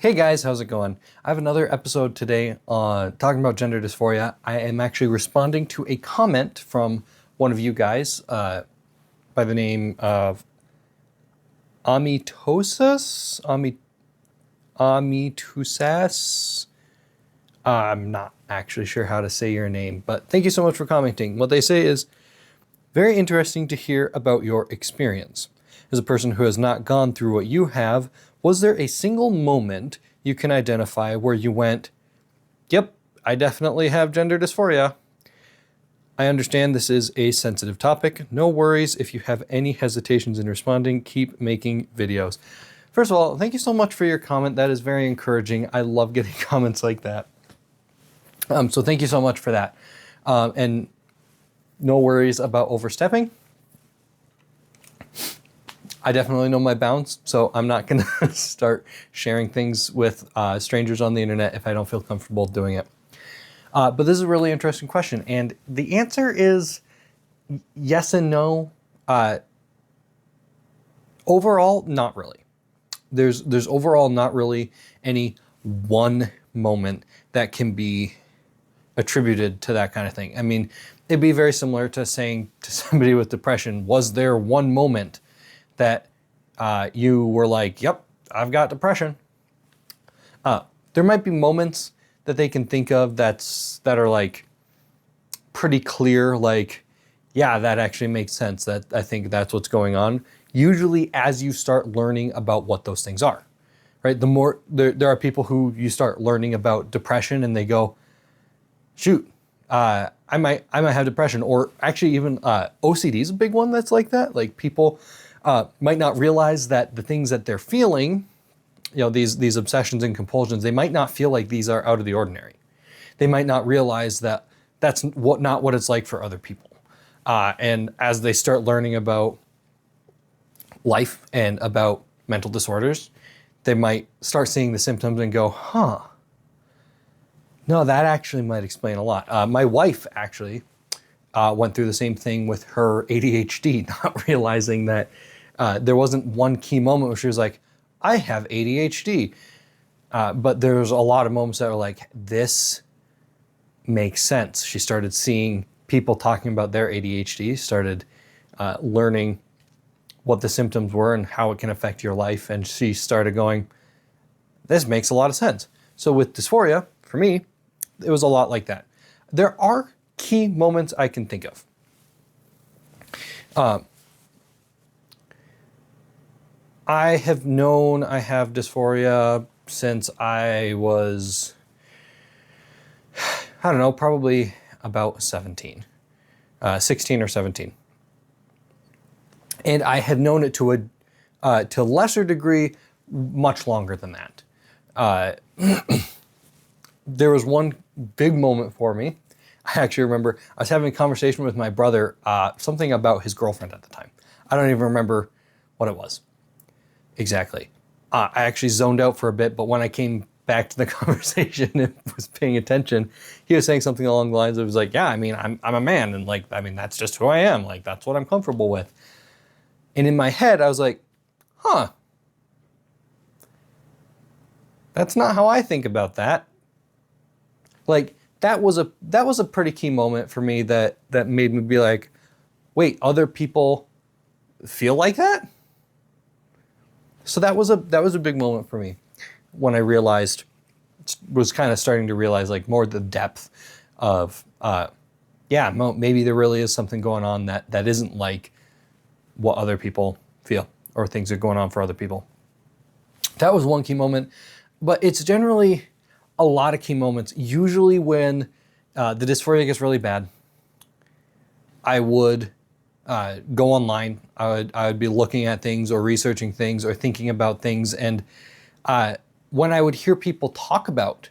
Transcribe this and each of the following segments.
Hey guys, how's it going? I have another episode today on talking about gender dysphoria. I am actually responding to a comment from one of you guys by the name of Amitusas. I'm not actually sure how to say your name, but thank you so much for commenting. What they say is, very interesting to hear about your experience. As a person who has not gone through what you have, was there a single moment you can identify where you went, yep, I definitely have gender dysphoria? I understand this is a sensitive topic. No worries if you have any hesitations in responding. Keep making videos. First of all, thank you so much for your comment. That is very encouraging. I love getting comments like that. So thank you so much for that. And no worries about overstepping. I definitely know my bounds, so I'm not going to start sharing things with strangers on the internet if I don't feel comfortable doing it. But this is a really interesting question, and the answer is yes and no. Overall, not really. There's overall not really any one moment that can be attributed to that kind of thing. I mean, it'd be very similar to saying to somebody with depression, was there one moment that you were like, yep, I've got depression? There might be moments that they can think of that are like pretty clear, like, yeah, that actually makes sense. That I think that's what's going on. Usually as you start learning about what those things are, right? The more, there are people who you start learning about depression and they go, shoot, I might have depression. Or actually even OCD is a big one that's like that. Like people might not realize that the things that they're feeling, you know, these obsessions and compulsions, they might not feel like these are out of the ordinary. They might not realize that that's not what it's like for other people. And as they start learning about life and about mental disorders, they might start seeing the symptoms and go, huh, no, that actually might explain a lot. My wife actually went through the same thing with her ADHD, not realizing that there wasn't one key moment where she was like, I have ADHD. But there's a lot of moments that are like, this makes sense. She started seeing people talking about their ADHD, started learning what the symptoms were and how it can affect your life. And she started going, this makes a lot of sense. So with dysphoria, for me, it was a lot like that. There are key moments I can think of. I have known I have dysphoria since I was, I don't know, probably about 16 or 17. And I had known it to a lesser degree much longer than that. There was one big moment for me. I actually remember I was having a conversation with my brother, something about his girlfriend at the time. I don't even remember what it was exactly. I actually zoned out for a bit, but when I came back to the conversation and was paying attention, he was saying something along the lines of, like, yeah, I mean, I'm a man, and like, I mean, that's just who I am. Like, that's what I'm comfortable with. And in my head, I was like, huh, that's not how I think about that. Like, that was a pretty key moment for me that made me be like, wait, other people feel like that? So that was a big moment for me when I was kind of starting to realize like more the depth of, yeah, maybe there really is something going on that isn't like what other people feel or things are going on for other people. That was one key moment, but it's generally a lot of key moments. Usually when the dysphoria gets really bad, I would go online. I would be looking at things or researching things or thinking about things. And when I would hear people talk about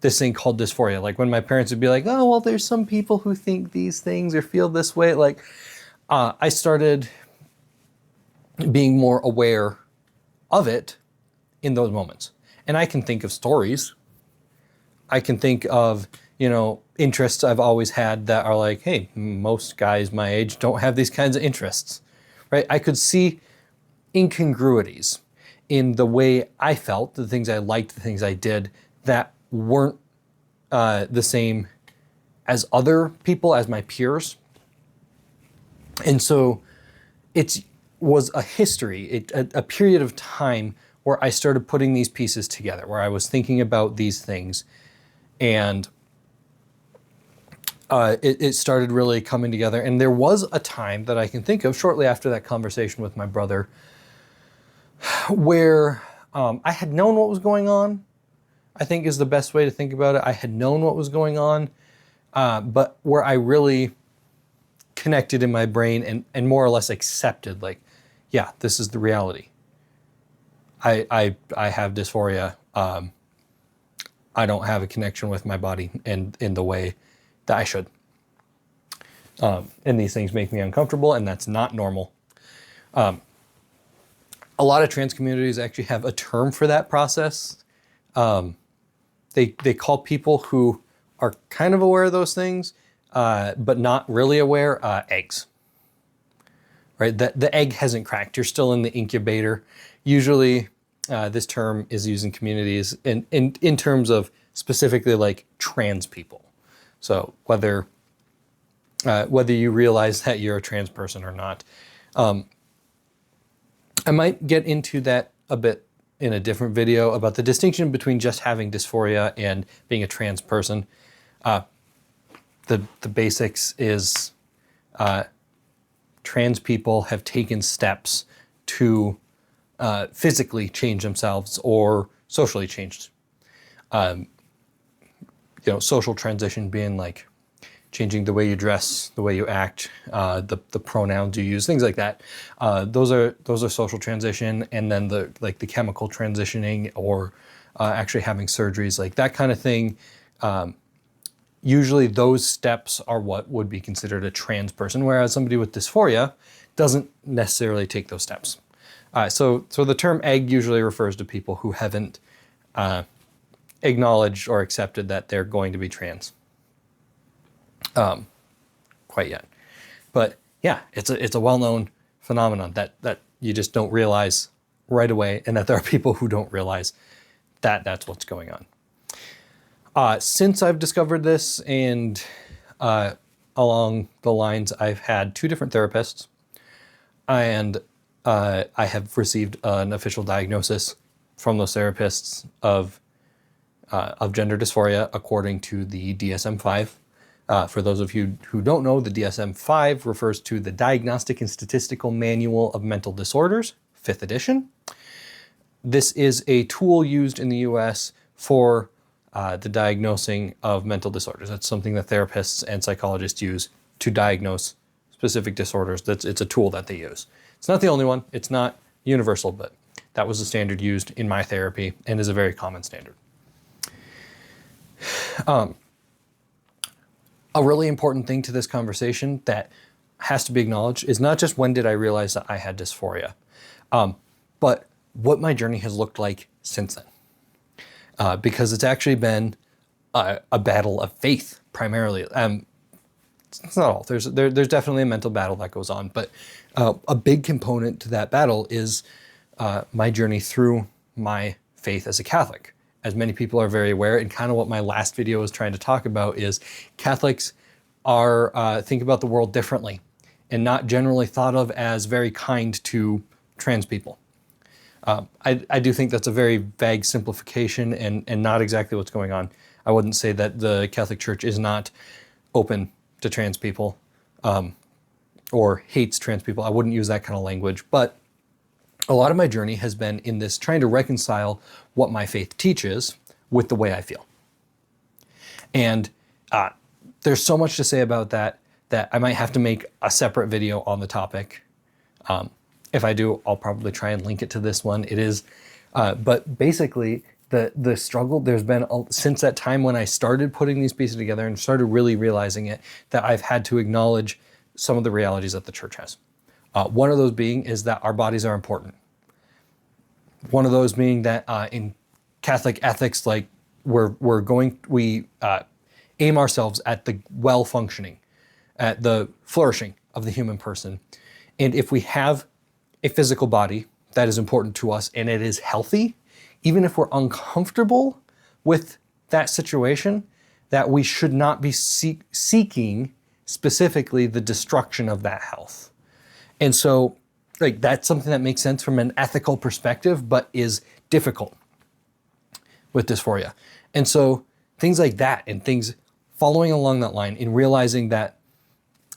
this thing called dysphoria, like when my parents would be like, oh, well, there's some people who think these things or feel this way. Like I started being more aware of it in those moments. And I can think of stories. I can think of, you know, interests I've always had that are like, hey, most guys my age don't have these kinds of interests, right? I could see incongruities in the way I felt, the things I liked, the things I did that weren't the same as other people, as my peers. And so it was a history, a period of time where I started putting these pieces together, where I was thinking about these things, and it started really coming together. And there was a time that I can think of shortly after that conversation with my brother where I had known what was going on, I think is the best way to think about it. I had known what was going on, but where I really connected in my brain and more or less accepted, like, yeah, this is the reality. I have dysphoria. I don't have a connection with my body in the way that I should. And these things make me uncomfortable, and that's not normal. A lot of trans communities actually have a term for that process. They call people who are kind of aware of those things, but not really aware, eggs. Right? The egg hasn't cracked. You're still in the incubator. Usually, this term is used in communities in terms of specifically like trans people. So whether you realize that you're a trans person or not. I might get into that a bit in a different video about the distinction between just having dysphoria and being a trans person. The basics is trans people have taken steps to physically change themselves or socially changed. Social transition being like changing the way you dress, the way you act, the pronouns you use, things like that. Those are social transition, and then the chemical transitioning or actually having surgeries, like that kind of thing. Usually those steps are what would be considered a trans person, whereas somebody with dysphoria doesn't necessarily take those steps. So the term egg usually refers to people who haven't acknowledged or accepted that they're going to be trans. Quite yet. But yeah, it's a well-known phenomenon that you just don't realize right away, and that there are people who don't realize that that's what's going on. Since I've discovered this, and along the lines, I've had 2 different therapists, and I have received an official diagnosis from those therapists of gender dysphoria according to the DSM-5. For those of you who don't know, the DSM-5 refers to the Diagnostic and Statistical Manual of Mental Disorders, 5th edition. This is a tool used in the US for the diagnosing of mental disorders. That's something that therapists and psychologists use to diagnose specific disorders. It's a tool that they use. It's not the only one. It's not universal, but that was the standard used in my therapy and is a very common standard. A really important thing to this conversation that has to be acknowledged is not just when did I realize that I had dysphoria, but what my journey has looked like since then. Because it's actually been a battle of faith, primarily. It's not all. There's definitely a mental battle that goes on, but a big component to that battle is my journey through my faith as a Catholic. As many people are very aware, and kind of what my last video was trying to talk about, is Catholics are think about the world differently and not generally thought of as very kind to trans people. I do think that's a very vague simplification and not exactly what's going on. I wouldn't say that the Catholic Church is not open to trans people or hates trans people. I wouldn't use that kind of language, but a lot of my journey has been in this trying to reconcile what my faith teaches with the way I feel. And there's so much to say about that I might have to make a separate video on the topic. If I do, I'll probably try and link it to this one. It is, but basically the struggle there's been since that time when I started putting these pieces together and started really realizing it, that I've had to acknowledge some of the realities that the church has. One of those being is that our bodies are important. One of those being that in Catholic ethics, like we aim ourselves at the well-functioning, at the flourishing of the human person. And if we have a physical body that is important to us and it is healthy, even if we're uncomfortable with that situation, that we should not be seeking specifically the destruction of that health. And so like that's something that makes sense from an ethical perspective, but is difficult with dysphoria. And so things like that and things following along that line in realizing that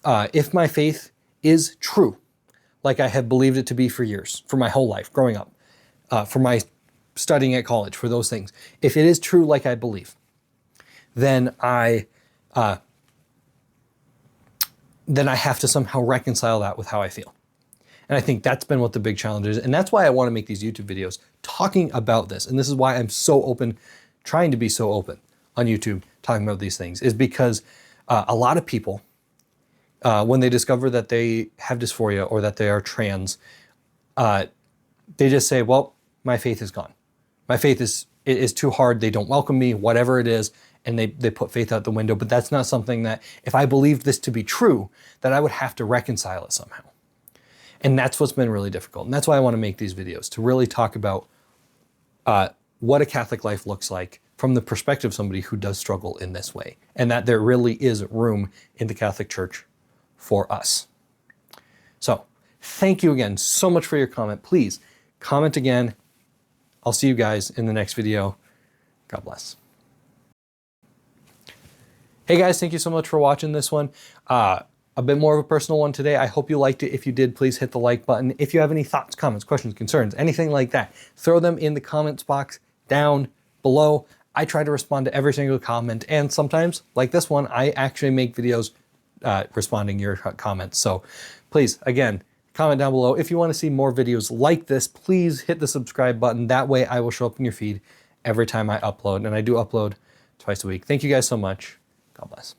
if my faith is true, like I have believed it to be for years, for my whole life, growing up, for my studying at college, for those things, if it is true like I believe, then I have to somehow reconcile that with how I feel. And I think that's been what the big challenge is. And that's why I want to make these YouTube videos talking about this. And this is why I'm so open, trying to be so open on YouTube, talking about these things, is because a lot of people, when they discover that they have dysphoria or that they are trans, they just say, well, my faith is gone. My faith is too hard. They don't welcome me, whatever it is. And they put faith out the window. But that's not something that, if I believed this to be true, that I would have to reconcile it somehow. And that's what's been really difficult. And that's why I want to make these videos, to really talk about what a Catholic life looks like from the perspective of somebody who does struggle in this way. And that there really is room in the Catholic Church for us. So thank you again so much for your comment. Please comment again. I'll see you guys in the next video. God bless. Hey guys, thank you so much for watching this one. A bit more of a personal one today. I hope you liked it. If you did, please hit the like button. If you have any thoughts, comments, questions, concerns, anything like that, throw them in the comments box down below. I try to respond to every single comment, and sometimes, like this one, I actually make videos responding to your comments. So please, again, comment down below. If you want to see more videos like this, please hit the subscribe button. That way I will show up in your feed every time I upload, and I do upload twice a week. Thank you guys so much. God bless.